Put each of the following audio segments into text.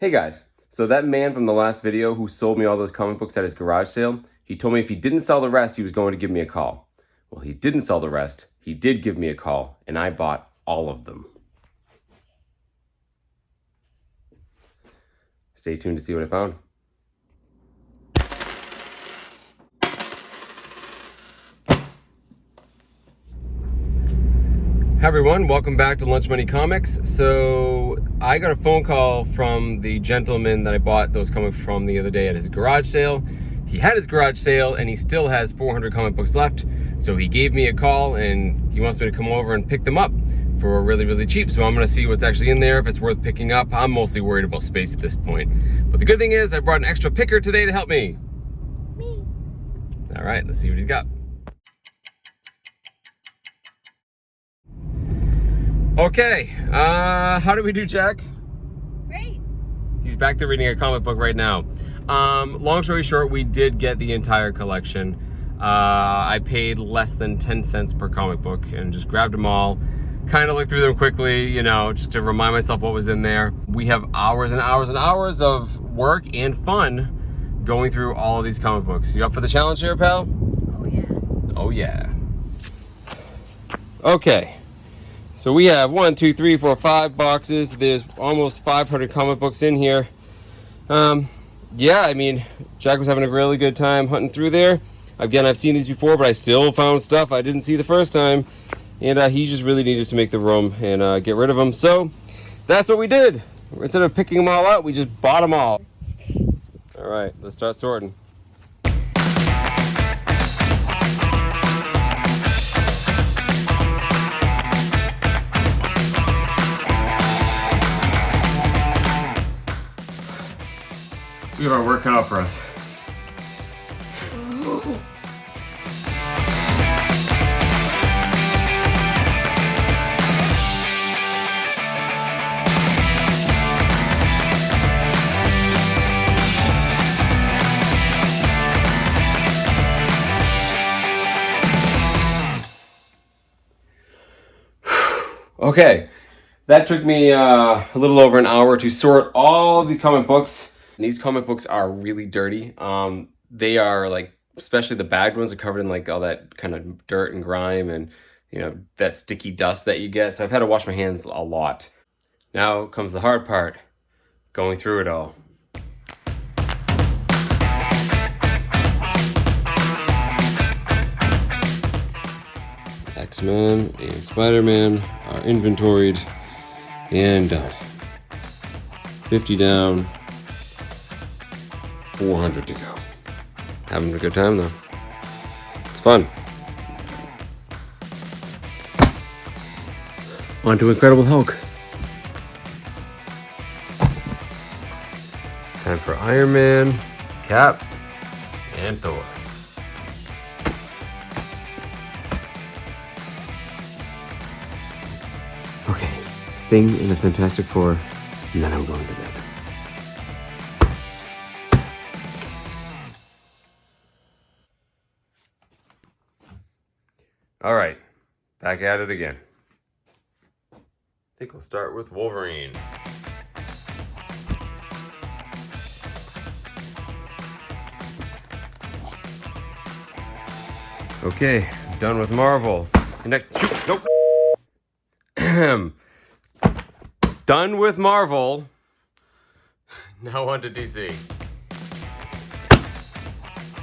Hey guys, so that man from the last video who sold me all those comic books at his garage sale, he told me if he didn't sell the rest, he was going to give me a call. Well, he didn't sell the rest. He did give me a call, and I bought all of them. Stay tuned to see what I found. Hi everyone, welcome back to Lunch Money Comics. So I got a phone call from the gentleman that I bought those comics from the other day at his garage sale. He had his garage sale and he still has 400 comic books left. So he gave me a call and he wants me to come over and pick them up for really cheap. So I'm gonna see what's actually in there, if it's worth picking up. I'm mostly worried about space at this point. But the good thing is I brought an extra picker today to help me. All right, let's see what he's got. Okay, how do we do, Jack? Great. He's back there reading a comic book right now. Long story short, we did get the entire collection. I paid less than 10 cents per comic book and just grabbed them all. Kind of looked through them quickly, you know, just to remind myself what was in there. We have hours and hours and hours of work and fun going through all of these comic books. You up for the challenge here, pal? Oh yeah. Oh yeah. Okay. So we have 1, 2, 3, 4, 5 boxes. There's almost 500 comic books in here. Yeah, I mean, Jack was having a really good time hunting through there. Again, I've seen these before, but I still found stuff I didn't see the first time. And he just really needed to make the room and get rid of them. So that's what we did. Instead of picking them all out, we just bought them all. All right, let's start sorting. We got our work cut out for us. Okay, that took me a little over an hour to sort all of these comic books. And these comic books are really dirty. They are like, especially the bagged ones, are covered in like all that kind of dirt and grime and, you know, that sticky dust that you get. So I've had to wash my hands a lot. Now comes the hard part, going through it all. XMen and SpiderMan are inventoried and done. 50 down, 400 to go. Having a good time though. It's fun. On to Incredible Hulk. Time for Iron Man, Cap, and Thor. Okay, Thing in the Fantastic Four, and then I'm going to bed. All right, back at it again. I think we'll start with Wolverine. Okay, done with Marvel. Next, shoot, nope. Done with Marvel. Now on to DC.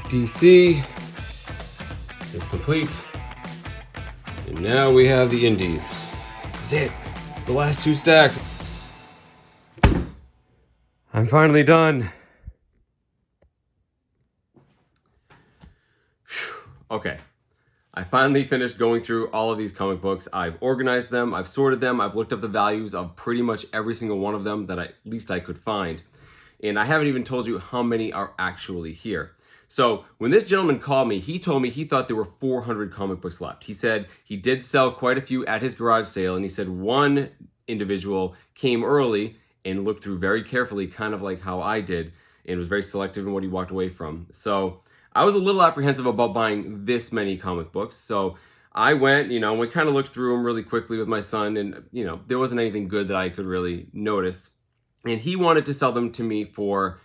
DC is complete. And now we have the indies. This is it. It's the last 2 stacks. I'm finally done. Okay. I finally finished going through all of these comic books. I've organized them, I've sorted them, I've looked up the values of pretty much every single one of them that at least I could find. And I haven't even told you how many are actually here. So when this gentleman called me, he told me he thought there were 400 comic books left. He said he did sell quite a few at his garage sale, and he said one individual came early and looked through very carefully, kind of like how I did, and was very selective in what he walked away from. So I was a little apprehensive about buying this many comic books. So I went, we kind of looked through them really quickly with my son, and, there wasn't anything good that I could really notice. and he wanted to sell them to me for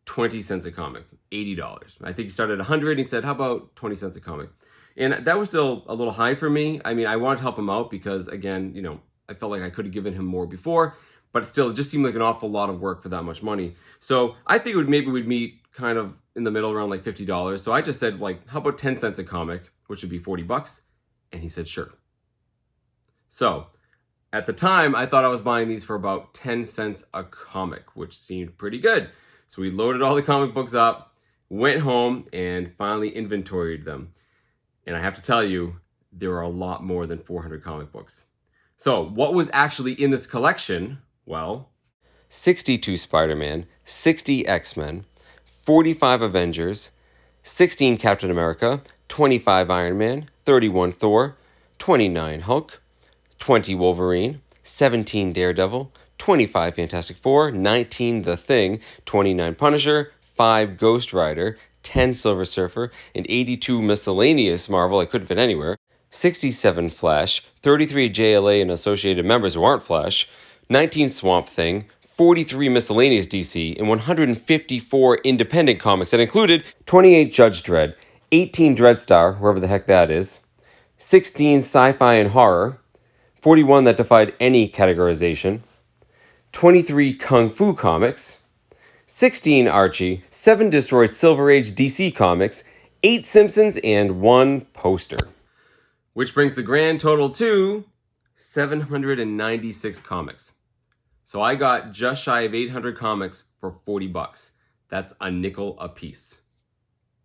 20 cents a comic, $80. I think he started at 100 and he said, how about 20 cents a comic? And that was still a little high for me. I mean, I wanted to help him out because, again, you know, I felt like I could have given him more before, but still, it just seemed like an awful lot of work for that much money. So I figured maybe we'd meet kind of in the middle around like $50. So I just said, like, how about 10 cents a comic, which would be 40 bucks? And he said, sure. So at the time, I thought I was buying these for about 10 cents a comic, which seemed pretty good. So we loaded all the comic books up, went home, and finally inventoried them. And I have to tell you, there are a lot more than 400 comic books. So what was actually in this collection? Well, 62 Spider-Man, 60 X-Men, 45 Avengers, 16 Captain America, 25 Iron Man, 31 Thor, 29 Hulk, 20 Wolverine, 17 Daredevil, 25 Fantastic Four, 19 The Thing, 29 Punisher, 5 Ghost Rider, 10 Silver Surfer, and 82 miscellaneous Marvel I couldn't fit anywhere, 67 Flash, 33 JLA and associated members who aren't Flash, 19 Swamp Thing, 43 miscellaneous DC, and 154 independent comics that included 28 Judge Dredd, 18 Dreadstar, whoever the heck that is, 16 sci-fi and horror, 41 that defied any categorization, 23 Kung Fu comics, 16 Archie, 7 destroyed Silver Age DC comics, 8 Simpsons, and 1 poster. Which brings the grand total to 796 comics. So I got just shy of 800 comics for 40 bucks. That's a nickel a piece.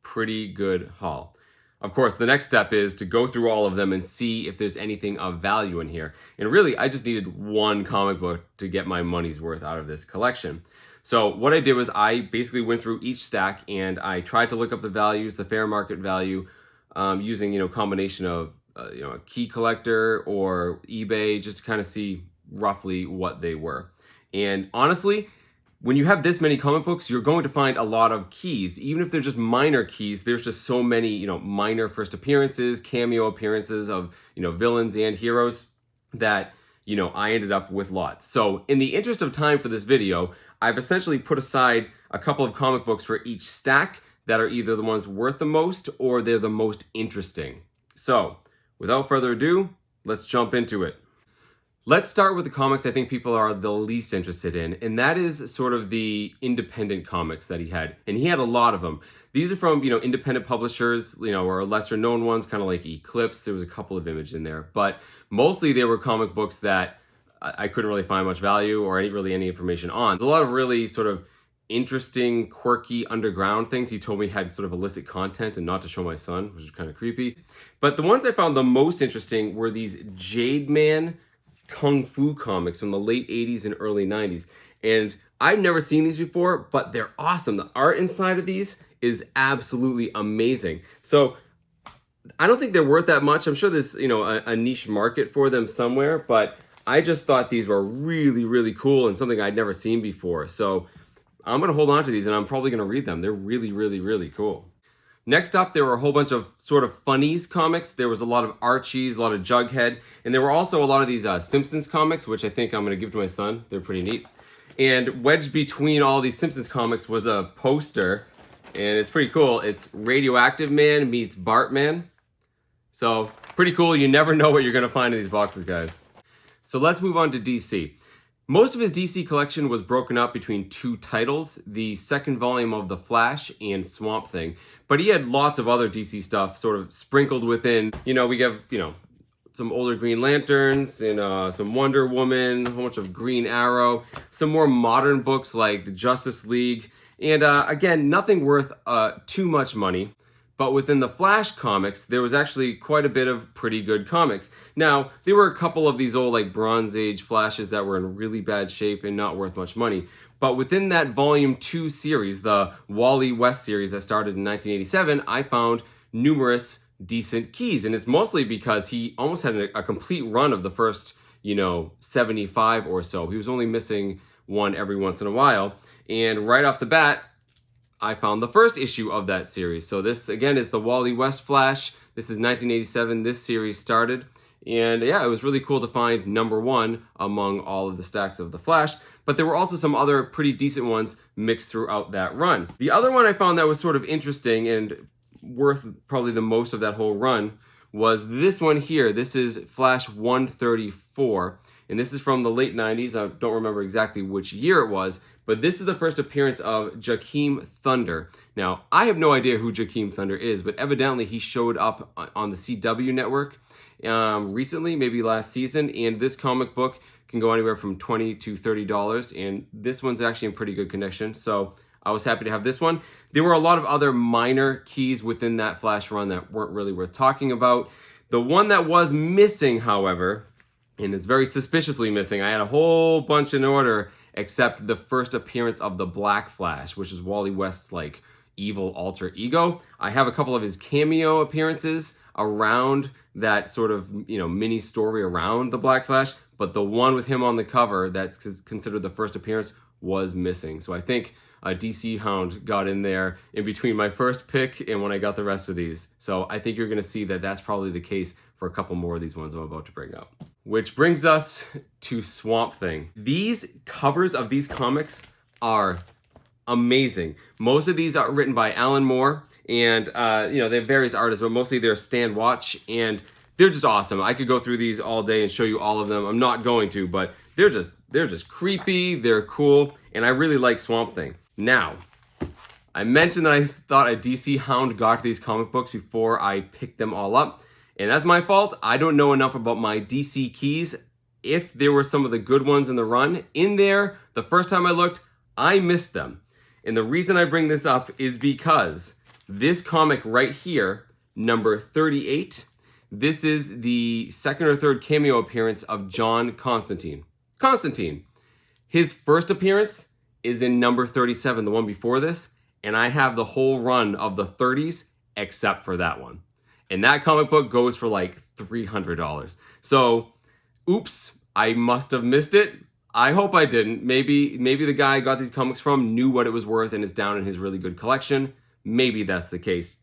Pretty good haul. Of course, the next step is to go through all of them and see if there's anything of value in here. And really, I just needed one comic book to get my money's worth out of this collection. So what I did was I basically went through each stack and I tried to look up the values, the fair market value, using, a combination of, a key collector or eBay, just to kind of see roughly what they were. And honestly, when you have this many comic books, you're going to find a lot of keys. Even if they're just minor keys, there's just so many, minor first appearances, cameo appearances of, villains and heroes that, I ended up with lots. So in the interest of time for this video, I've essentially put aside a couple of comic books for each stack that are either the ones worth the most or they're the most interesting. So without further ado, let's jump into it. Let's start with the comics I think people are the least interested in, and that is sort of the independent comics that he had. And he had a lot of them. These are from, independent publishers, or lesser known ones, kind of like Eclipse. There was a couple of images in there, but mostly they were comic books that I couldn't really find much value or any information on. There's a lot of really sort of interesting, quirky, underground things. He told me had sort of illicit content and not to show my son, which is kind of creepy. But the ones I found the most interesting were these Jade Man Kung Fu comics from the late 80s and early 90s. And I've never seen these before, but they're awesome. The art inside of these is absolutely amazing. So I don't think they're worth that much. I'm sure there's, a niche market for them somewhere, but I just thought these were really, really cool and something I'd never seen before. So I'm going to hold on to these and I'm probably going to read them. They're really, really, really cool. Next up, there were a whole bunch of sort of funnies comics. There was a lot of Archies, a lot of Jughead, and there were also a lot of these Simpsons comics, which I think I'm going to give to my son. They're pretty neat. And wedged between all these Simpsons comics was a poster, and it's pretty cool. It's Radioactive Man meets Bartman. So pretty cool. You never know what you're going to find in these boxes, guys. So let's move on to DC. Most of his DC collection was broken up between 2 titles, the second volume of The Flash and Swamp Thing. But he had lots of other DC stuff sort of sprinkled within. We have, some older Green Lanterns and some Wonder Woman, a whole bunch of Green Arrow, some more modern books like the Justice League. And again, nothing worth too much money. But within the Flash comics, there was actually quite a bit of pretty good comics. Now, there were a couple of these old Bronze Age Flashes that were in really bad shape and not worth much money. But within that Volume 2 series, the Wally West series that started in 1987, I found numerous decent keys. And it's mostly because he almost had a complete run of the first, 75 or so. He was only missing one every once in a while. And right off the bat, I found the first issue of that series. So this, again, is the Wally West Flash. This is 1987. This series started. And yeah, it was really cool to find #1 among all of the stacks of the Flash. But there were also some other pretty decent ones mixed throughout that run. The other one I found that was sort of interesting and worth probably the most of that whole run was this one here. This is Flash 134, and this is from the late 90s. I don't remember exactly which year it was, but this is the first appearance of Jakeem Thunder. Now, I have no idea who Jakeem Thunder is, but evidently he showed up on the CW network recently, maybe last season, and this comic book can go anywhere from $20 to $30, and this one's actually in pretty good condition, so I was happy to have this one. There were a lot of other minor keys within that Flash run that weren't really worth talking about. The one that was missing, however, and is very suspiciously missing, I had a whole bunch in order, except the first appearance of the Black Flash, which is Wally West's like evil alter ego. I have a couple of his cameo appearances around that sort of, mini story around the Black Flash, but the one with him on the cover that's considered the first appearance was missing. So I think a DC Hound got in there in between my first pick and when I got the rest of these. So I think you're going to see that that's probably the case for a couple more of these ones I'm about to bring up. Which brings us to Swamp Thing. These covers of these comics are amazing. Most of these are written by Alan Moore, and they have various artists, but mostly they're Stan Watch, and they're just awesome. I could go through these all day and show you all of them. I'm not going to, but they're just creepy, they're cool, and I really like Swamp Thing. Now, I mentioned that I thought a DC Hound got to these comic books before I picked them all up, and that's my fault. I don't know enough about my DC keys. If there were some of the good ones in the run in there, the first time I looked, I missed them. And the reason I bring this up is because this comic right here, number 38, this is the second or third cameo appearance of John Constantine. His first appearance is in number 37, the one before this, and I have the whole run of the 30s except for that one. And that comic book goes for like $300. So, oops, I must have missed it. I hope I didn't. Maybe the guy I got these comics from knew what it was worth and is down in his really good collection. Maybe that's the case.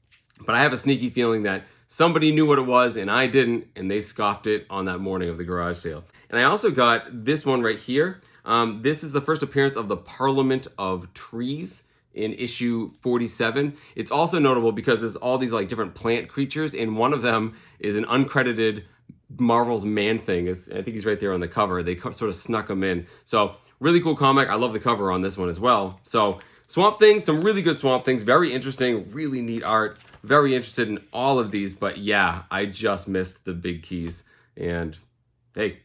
But I have a sneaky feeling that somebody knew what it was and I didn't, and they scoffed it on that morning of the garage sale. And I also got this one right here. This is the first appearance of the Parliament of Trees in issue 47. It's also notable because there's all these like different plant creatures, and one of them is an uncredited Marvel's Man-Thing. I think he's right there on the cover. They sort of snuck him in. So really cool comic. I love the cover on this one as well. So Swamp Thing, some really good Swamp Things. Very interesting, really neat art. Very interested in all of these, but yeah, I just missed the big keys. And hey,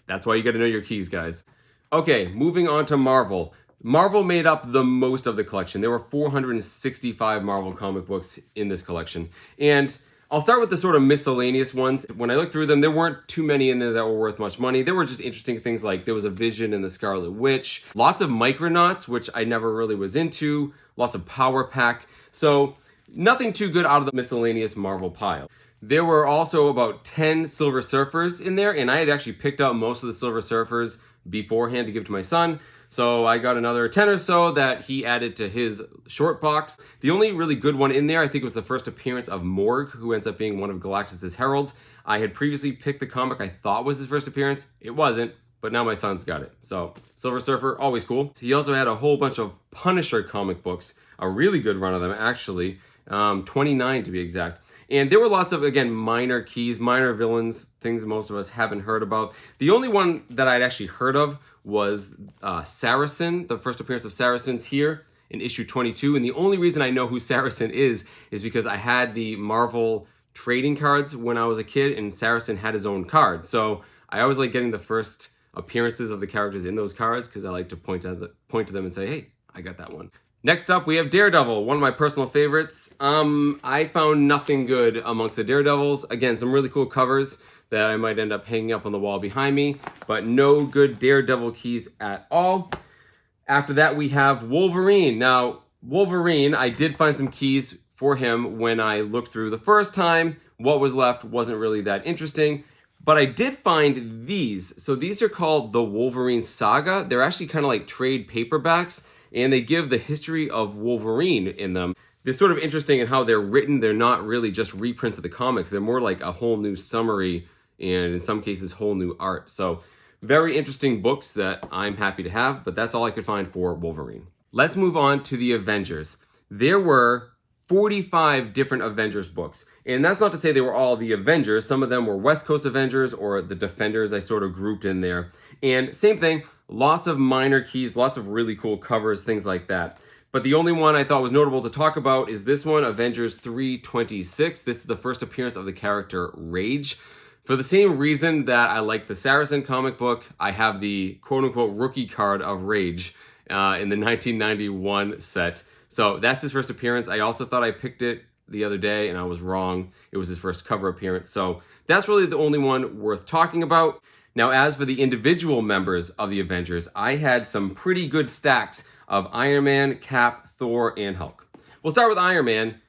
that's why you got to know your keys, guys. Okay, moving on to Marvel. Marvel made up the most of the collection. There were 465 Marvel comic books in this collection. And I'll start with the sort of miscellaneous ones. When I looked through them, there weren't too many in there that were worth much money. There were just interesting things like there was a Vision and the Scarlet Witch, lots of Micronauts, which I never really was into, lots of Power Pack. So nothing too good out of the miscellaneous Marvel pile. There were also about 10 Silver Surfers in there, and I had actually picked up most of the Silver Surfers beforehand to give to my son. So I got another 10 or so that he added to his short box. The only really good one in there, I think, was the first appearance of Morg, who ends up being one of Galactus' heralds. I had previously picked the comic I thought was his first appearance. It wasn't, but now my son's got it. So Silver Surfer, always cool. He also had a whole bunch of Punisher comic books, a really good run of them, actually. 29 to be exact. And there were lots of, again, minor keys, minor villains, things most of us haven't heard about. The only one that I'd actually heard of was Saracen. The first appearance of Saracen's here in issue 22. And the only reason I know who Saracen is because I had the Marvel trading cards when I was a kid, and Saracen had his own card. So I always like getting the first appearances of the characters in those cards because I like to point to them and say, hey, I got that one. Next up, we have Daredevil, one of my personal favorites. I found nothing good amongst the Daredevils. Again, some really cool covers that I might end up hanging up on the wall behind me, but no good Daredevil keys at all. After that, we have Wolverine. Now, Wolverine, I did find some keys for him when I looked through the first time. What was left wasn't really that interesting, but I did find these. So these are called the Wolverine Saga. They're actually kind of like trade paperbacks, and they give the history of Wolverine in them. They're sort of interesting in how they're written. They're not really just reprints of the comics. They're more like a whole new summary and in some cases whole new art. So very interesting books that I'm happy to have, but that's all I could find for Wolverine. Let's move on to the Avengers. There were 45 different Avengers books. And that's not to say they were all the Avengers. Some of them were West Coast Avengers or the Defenders I sort of grouped in there. And same thing, lots of minor keys, lots of really cool covers, things like that. But the only one I thought was notable to talk about is this one, Avengers 326. This is the first appearance of the character Rage. For the same reason that I like the Saracen comic book, I have the quote-unquote rookie card of Rage in the 1991 set. So that's his first appearance. I also thought I picked it the other day and I was wrong. It was his first cover appearance. So that's really the only one worth talking about. Now, as for the individual members of the Avengers, I had some pretty good stacks of Iron Man, Cap, Thor, and Hulk. We'll start with Iron Man.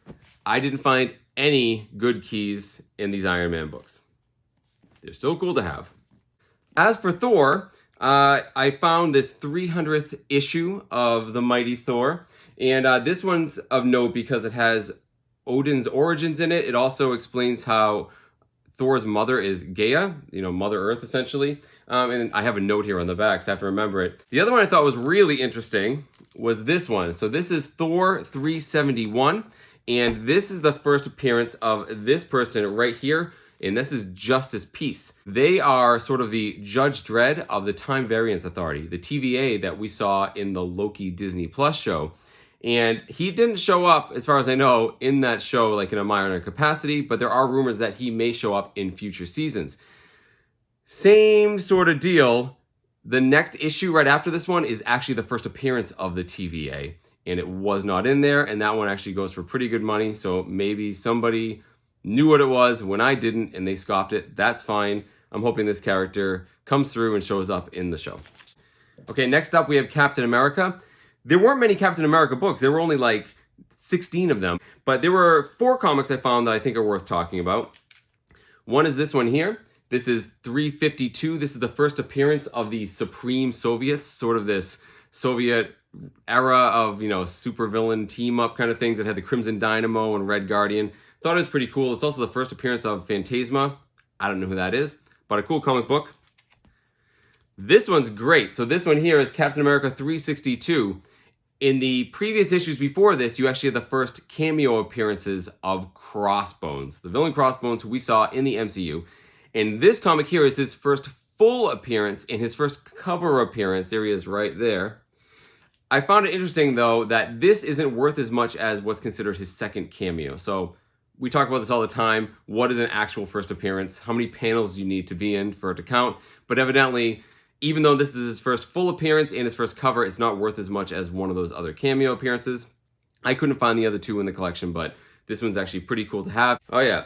I didn't find any good keys in these Iron Man books. They're still cool to have. As for Thor, I found this 300th issue of the Mighty Thor. And this one's of note because it has Odin's origins in it. It also explains how Thor's mother is Gaia, Mother Earth, essentially. And I have a note here on the back, so I have to remember it. The other one I thought was really interesting was this one. So this is Thor 371. And this is the first appearance of this person right here. And this is Justice Peace. They are sort of the Judge Dredd of the Time Variance Authority, the TVA that we saw in the Loki Disney Plus show. And he didn't show up, as far as I know, in that show like in a minor capacity, but there are rumors that he may show up in future seasons. Same sort of deal. The next issue right after this one is actually the first appearance of the TVA, and it was not in there, and that one actually goes for pretty good money, so maybe somebody knew what it was when I didn't and they scoffed it. That's fine. I'm hoping this character comes through and shows up in the show. Okay, next up we have Captain America. There weren't many Captain America books. There were only like 16 of them. But there were 4 comics I found that I think are worth talking about. One is this one here. This is 352. This is the first appearance of the Supreme Soviets, sort of this Soviet era of, supervillain team-up kind of things that had the Crimson Dynamo and Red Guardian. Thought it was pretty cool. It's also the first appearance of Phantasma. I don't know who that is, but a cool comic book. This one's great. So this one here is Captain America 362. In the previous issues before this, you actually had the first cameo appearances of Crossbones, the villain Crossbones who we saw in the MCU. And this comic here is his first full appearance and his first cover appearance. There he is right there. I found it interesting, though, that this isn't worth as much as what's considered his second cameo. So we talk about this all the time. What is an actual first appearance? How many panels do you need to be in for it to count? But evidently, even though this is his first full appearance and his first cover, it's not worth as much as one of those other cameo appearances. I couldn't find the other 2 in the collection, but this one's actually pretty cool to have. Oh yeah.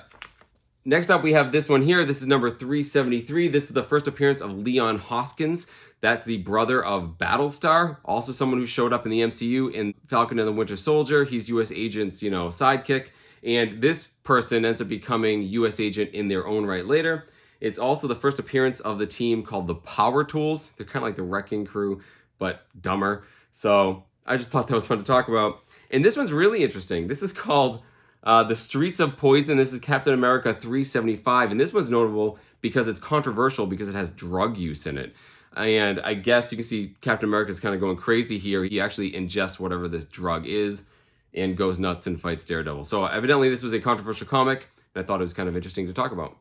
Next up, we have this one here. This is number 373. This is the first appearance of Leon Hoskins. That's the brother of Battlestar, also someone who showed up in the MCU in Falcon and the Winter Soldier. He's U.S. Agent's, sidekick. And this person ends up becoming U.S. Agent in their own right later. It's also the first appearance of the team called the Power Tools. They're kind of like the Wrecking Crew, but dumber. So I just thought that was fun to talk about. And this one's really interesting. This is called The Streets of Poison. This is Captain America 375. And this one's notable because it's controversial because it has drug use in it. And I guess you can see Captain America's kind of going crazy here. He actually ingests whatever this drug is and goes nuts and fights Daredevil. So evidently this was a controversial comic, and I thought it was kind of interesting to talk about.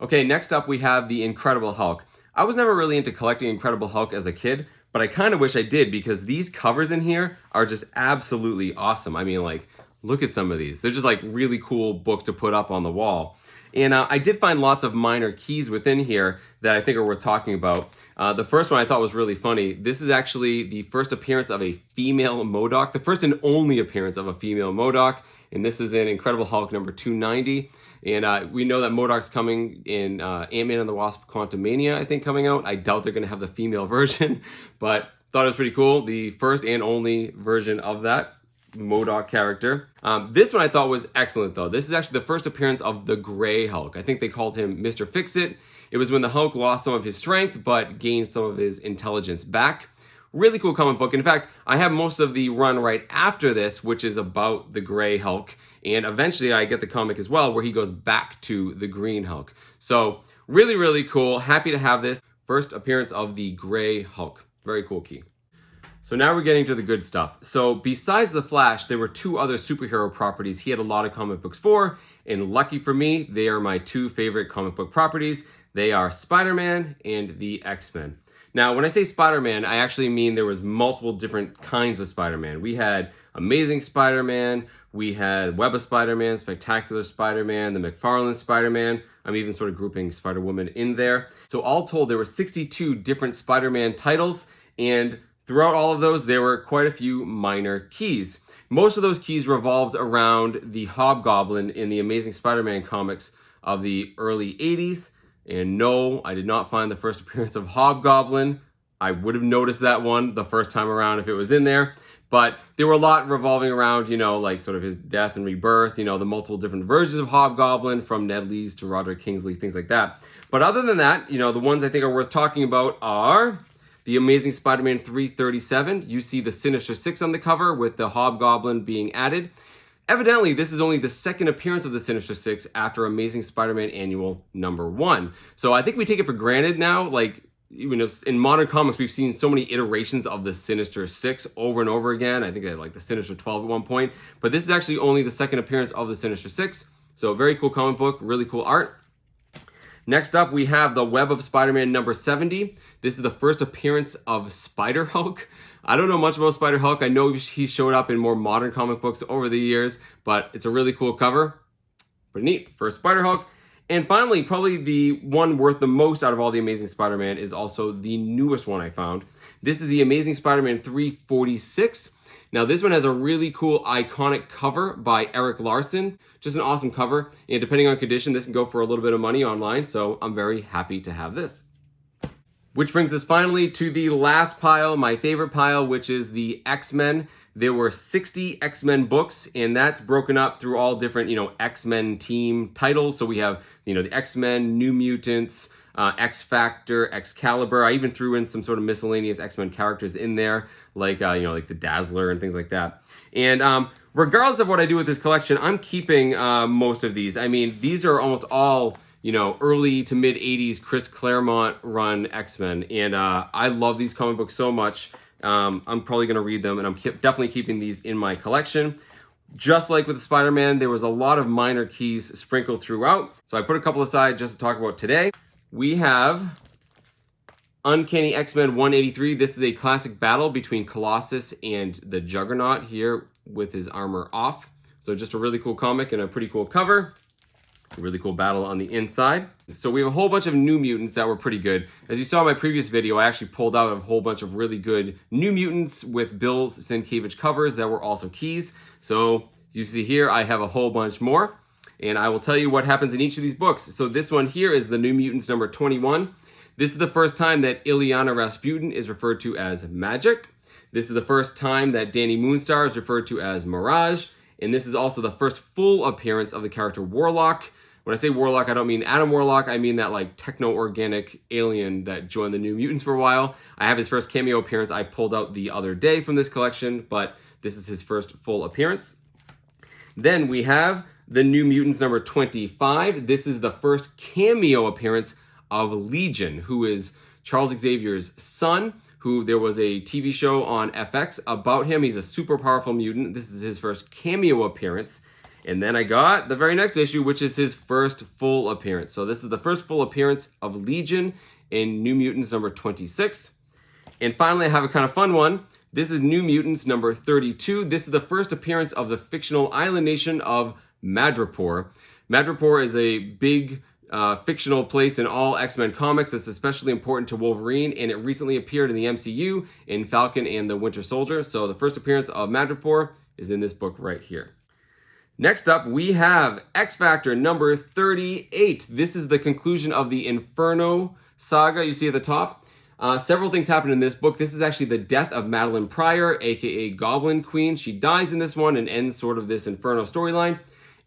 Okay, next up we have the Incredible Hulk. I was never really into collecting Incredible Hulk as a kid, but I kind of wish I did because these covers in here are just absolutely awesome. I mean, look at some of these. They're just really cool books to put up on the wall. And I did find lots of minor keys within here that I think are worth talking about. The first one I thought was really funny. This is actually the first appearance of a female MODOK, the first and only appearance of a female MODOK, and this is in Incredible Hulk number 290. And we know that MODOK's coming in Ant-Man and the Wasp Quantumania, I think, coming out. I doubt they're going to have the female version, but thought it was pretty cool. The first and only version of that MODOK character. This one I thought was excellent, though. This is actually the first appearance of the Gray Hulk. I think they called him Mr. Fix-It. It was when the Hulk lost some of his strength, but gained some of his intelligence back. Really cool comic book. In fact, I have most of the run right after this, which is about the Gray Hulk. And eventually I get the comic as well, where he goes back to the Green Hulk. So really, really cool. Happy to have this. First appearance of the Gray Hulk. Very cool key. So now we're getting to the good stuff. So besides the Flash, there were two other superhero properties he had a lot of comic books for, and lucky for me, they are my two favorite comic book properties. They are Spider-Man and the X-Men. Now, when I say Spider-Man, I actually mean there was multiple different kinds of Spider-Man. We had Amazing Spider-Man, we had Web of Spider-Man, Spectacular Spider-Man, the McFarlane Spider-Man. I'm even sort of grouping Spider-Woman in there. So all told, there were 62 different Spider-Man titles, and throughout all of those, there were quite a few minor keys. Most of those keys revolved around the Hobgoblin in the Amazing Spider-Man comics of the early 80s. And no, I did not find the first appearance of Hobgoblin. I would have noticed that one the first time around if it was in there. But there were a lot revolving around, like sort of his death and rebirth, the multiple different versions of Hobgoblin, from Ned Leeds to Roderick Kingsley, things like that. But other than that, the ones I think are worth talking about are the Amazing Spider-Man 337. You see the Sinister Six on the cover with the Hobgoblin being added. Evidently, this is only the second appearance of the Sinister Six after Amazing Spider-Man Annual #1. So I think we take it for granted now, even if in modern comics, we've seen so many iterations of the Sinister Six over and over again. I think they had the Sinister 12 at one point, but this is actually only the second appearance of the Sinister Six. So very cool comic book, really cool art. Next up, we have the Web of Spider-Man #70. This is the first appearance of Spider-Hulk. I don't know much about Spider-Hulk. I know he showed up in more modern comic books over the years, but it's a really cool cover. Pretty neat for Spider-Hulk. And finally, probably the one worth the most out of all the Amazing Spider-Man is also the newest one I found. This is the Amazing Spider-Man 346. Now, this one has a really cool, iconic cover by Eric Larson. Just an awesome cover. And depending on condition, this can go for a little bit of money online. So I'm very happy to have this. Which brings us finally to the last pile, my favorite pile, which is the X-Men. There were 60 X-Men books, and that's broken up through all different, X-Men team titles. So we have, the X-Men, New Mutants, XFactor, Excalibur. I even threw in some sort of miscellaneous X-Men characters in there, like the Dazzler and things like that. And regardless of what I do with this collection, I'm keeping most of these. I mean, these are almost all early to mid 80s Chris Claremont run X-Men. And I love these comic books so much. I'm probably going to read them, and I'm definitely keeping these in my collection. Just like with the Spider-Man, there was a lot of minor keys sprinkled throughout. So I put a couple aside just to talk about today. We have Uncanny X-Men 183. This is a classic battle between Colossus and the Juggernaut here with his armor off. So just a really cool comic and a pretty cool cover. A really cool battle on the inside. So we have a whole bunch of New Mutants that were pretty good. As you saw in my previous video, I actually pulled out a whole bunch of really good New Mutants with Bill Sienkiewicz covers that were also keys. So you see here, I have a whole bunch more, and I will tell you what happens in each of these books. So this one here is the New Mutants #21. This is the first time that Illyana Rasputin is referred to as Magic. This is the first time that Danny Moonstar is referred to as Mirage. And this is also the first full appearance of the character Warlock. When I say Warlock, I don't mean Adam Warlock. I mean that techno-organic alien that joined the New Mutants for a while. I have his first cameo appearance I pulled out the other day from this collection, but this is his first full appearance. Then we have the New Mutants #25. This is the first cameo appearance of Legion, who is Charles Xavier's son, who there was a TV show on FX about him. He's a super powerful mutant. This is his first cameo appearance. And then I got the very next issue, which is his first full appearance. So this is the first full appearance of Legion in New Mutants #26. And finally, I have a kind of fun one. This is New Mutants #32. This is the first appearance of the fictional island nation of Madripoor. Madripoor is a big fictional place in all X-Men comics. It's especially important to Wolverine, and it recently appeared in the MCU in Falcon and the Winter Soldier. So the first appearance of Madripoor is in this book right here. Next up, we have XFactor #38. This is the conclusion of the Inferno saga you see at the top. Several things happen in this book. This is actually the death of Madeline Pryor, aka Goblin Queen. She dies in this one and ends sort of this Inferno storyline.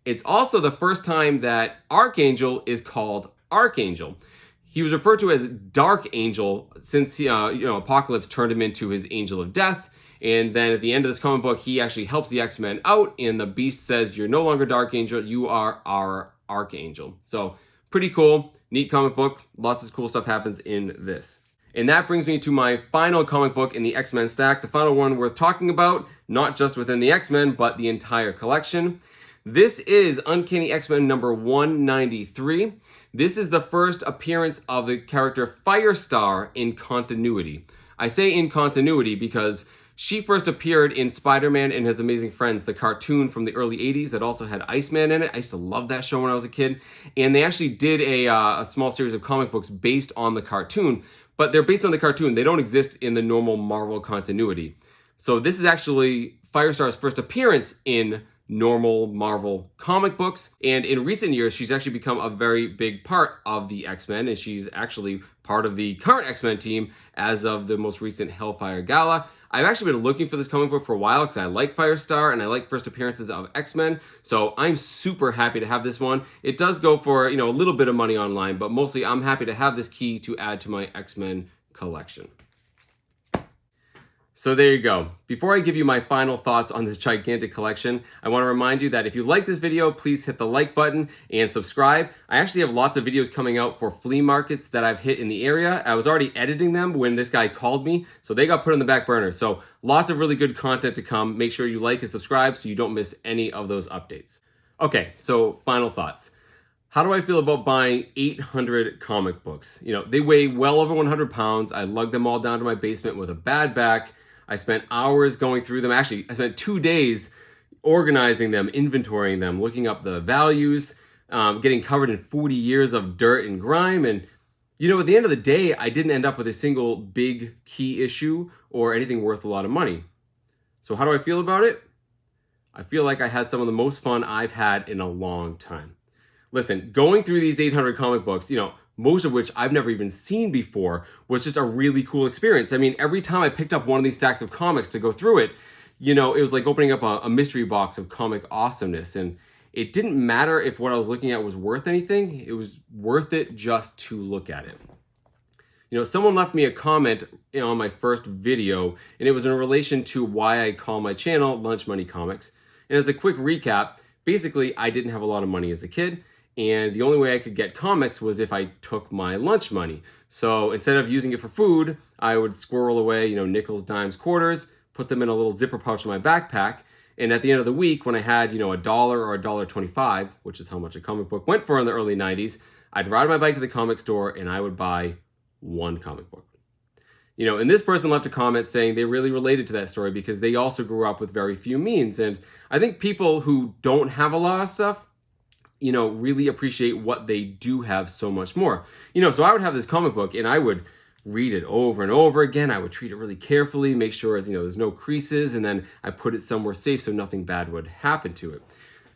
It's also the first time that Archangel is called Archangel. He was referred to as Dark Angel since Apocalypse turned him into his Angel of Death. And then at the end of this comic book, he actually helps the X-Men out, and the Beast says, "You're no longer Dark Angel, you are our Archangel." So Pretty cool, neat comic book. Lots of cool stuff happens in this. And that brings me to my final comic book in the X-Men stack, the final one worth talking about, not just within the X-Men, but the entire collection. This is Uncanny X-Men number 193. This is the first appearance of the character Firestar in continuity. I say in continuity because she first appeared in SpiderMan and His Amazing Friends, the cartoon from the early 80s that also had Iceman in it. I used to love that show when I was a kid. And they actually did a small series of comic books based on the cartoon, but they're based on the cartoon. They don't exist in the normal Marvel continuity. So this is actually Firestar's first appearance in normal Marvel comic books. And in recent years, she's actually become a very big part of the X-Men, and she's actually part of the current X-Men team as of the most recent Hellfire Gala. I've actually been looking for this comic book for a while because I like Firestar and I like first appearances of X-Men. So I'm super happy to have this one. It does go for, a little bit of money online, but mostly I'm happy to have this key to add to my X-Men collection. So there you go. Before I give you my final thoughts on this gigantic collection, I want to remind you that if you like this video, please hit the like button and subscribe. I actually have lots of videos coming out for flea markets that I've hit in the area. I was already editing them when this guy called me, so they got put on the back burner. So lots of really good content to come. Make sure you like and subscribe so you don't miss any of those updates. Okay, so final thoughts. How do I feel about buying 800 comic books? They weigh well over 100 pounds. I lugged them all down to my basement with a bad back. I spent hours going through them. Actually, I spent 2 days organizing them, inventorying them, looking up the values, getting covered in 40 years of dirt and grime. And, at the end of the day, I didn't end up with a single big key issue or anything worth a lot of money. So how do I feel about it? I feel like I had some of the most fun I've had in a long time. Listen, going through these 800 comic books, most of which I've never even seen before, was just a really cool experience. I mean, every time I picked up one of these stacks of comics to go through it, it was like opening up a mystery box of comic awesomeness. And it didn't matter if what I was looking at was worth anything. It was worth it just to look at it. Someone left me a comment on my first video, and it was in relation to why I call my channel Lunch Money Comics. And as a quick recap, basically, I didn't have a lot of money as a kid. And the only way I could get comics was if I took my lunch money. So instead of using it for food, I would squirrel away, nickels, dimes, quarters, put them in a little zipper pouch in my backpack. And at the end of the week, when I had, $1 or $1.25, which is how much a comic book went for in the early 90s, I'd ride my bike to the comic store and I would buy one comic book. And this person left a comment saying they really related to that story because they also grew up with very few means. And I think people who don't have a lot of stuff, really appreciate what they do have so much more. So I would have this comic book and I would read it over and over again. I would treat it really carefully, make sure, there's no creases, and then I put it somewhere safe so nothing bad would happen to it.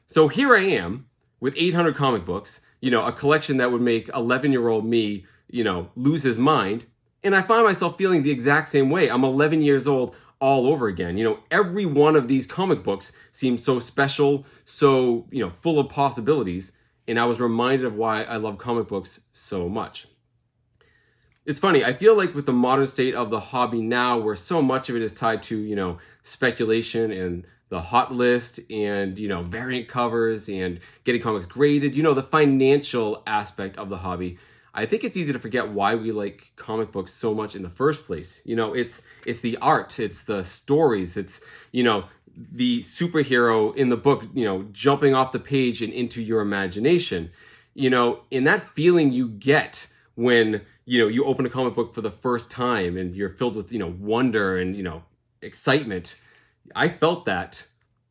So here I am with 800 comic books, a collection that would make 11-year-old me, lose his mind. And I find myself feeling the exact same way. I'm 11 years old all over again. Every one of these comic books seemed so special, so, full of possibilities. And I was reminded of why I love comic books so much. It's funny, I feel like with the modern state of the hobby now, where so much of it is tied to, speculation and the hot list and, variant covers and getting comics graded, the financial aspect of the hobby, I think it's easy to forget why we like comic books so much in the first place. It's the art, it's the stories, it's, the superhero in the book, jumping off the page and into your imagination. And that feeling you get when, you open a comic book for the first time and you're filled with, wonder and, excitement. I felt that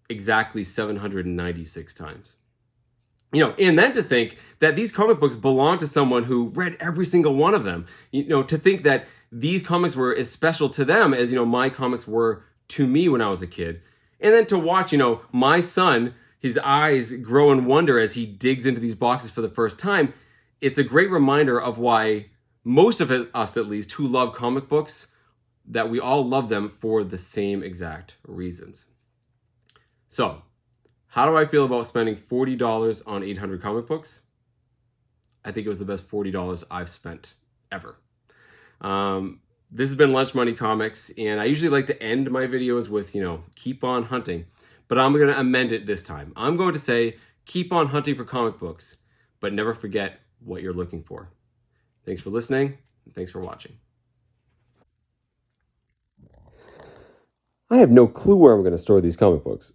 exactly 796 times. And then to think that these comic books belong to someone who read every single one of them, to think that these comics were as special to them as, my comics were to me when I was a kid. And then to watch, my son, his eyes grow in wonder as he digs into these boxes for the first time. It's a great reminder of why most of us, at least, who love comic books, that we all love them for the same exact reasons. So, how do I feel about spending $40 on 800 comic books? I think it was the best $40 I've spent ever. This has been Lunch Money Comics, and I usually like to end my videos with, keep on hunting. But I'm going to amend it this time. I'm going to say, keep on hunting for comic books, but never forget what you're looking for. Thanks for listening, and thanks for watching. I have no clue where I'm going to store these comic books.